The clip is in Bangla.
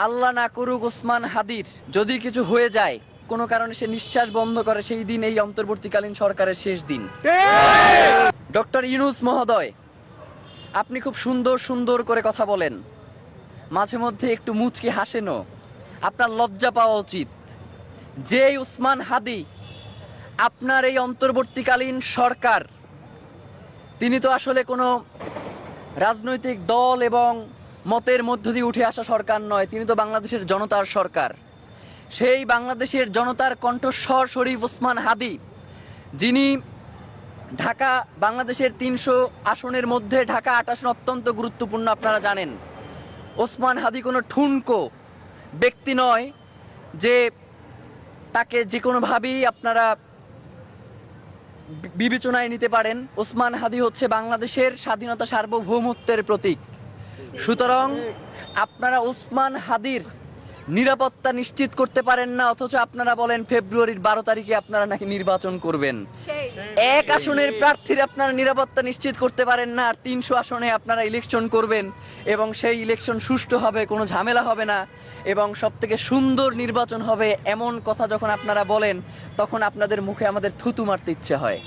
আল্লাহ না করুক ওসমান হাদির যদি কিছু হয়ে যায়, কোনো কারণে সে নিঃশ্বাস বন্ধ করে, সেই দিন এই অন্তর্বর্তীকালীন সরকারের শেষ দিন। ডক্টর ইউনূস মহোদয়, আপনি খুব সুন্দর সুন্দর করে কথা বলেন, মাঝে মধ্যে একটু মুচকি হাসেনও, আপনার লজ্জা পাওয়া উচিত। যে ওসমান হাদি আপনার এই অন্তর্বর্তীকালীন সরকার, তিনি তো আসলে কোনো রাজনৈতিক দল এবং মতের মধ্য দিয়ে উঠে আসা সরকার নয়, তিনি তো বাংলাদেশের জনতার সরকার। সেই বাংলাদেশের জনতার কণ্ঠস্বর শরীফ ওসমান হাদি, যিনি ঢাকা, বাংলাদেশের 300 আসনের মধ্যে ঢাকা 8 আসন অত্যন্ত গুরুত্বপূর্ণ, আপনারা জানেন। ওসমান হাদি কোনো ঠুনকো ব্যক্তি নয় যে তাকে যে কোনোভাবেই আপনারা বিবেচনায় নিতে পারেন। ওসমান হাদি হচ্ছে বাংলাদেশের স্বাধীনতা, সার্বভৌমত্বের প্রতীক। সুতরাং আপনারা ওসমান হাদির নিরাপত্তা নিশ্চিত করতে পারেন না, অথচ আপনারা বলেন ফেব্রুয়ারির 12 তারিখে আপনারা নাকি নির্বাচন করবেন। এক আসনের প্রার্থীর আপনারা নিরাপত্তা নিশ্চিত করতে পারেন না, আর 300 আসনে আপনারা ইলেকশন করবেন এবং সেই ইলেকশন সুষ্ঠু হবে, কোনো ঝামেলা হবে না এবং সবথেকে সুন্দর নির্বাচন হবে, এমন কথা যখন আপনারা বলেন, তখন আপনাদের মুখে আমাদের থুতু মারতে ইচ্ছে হয়।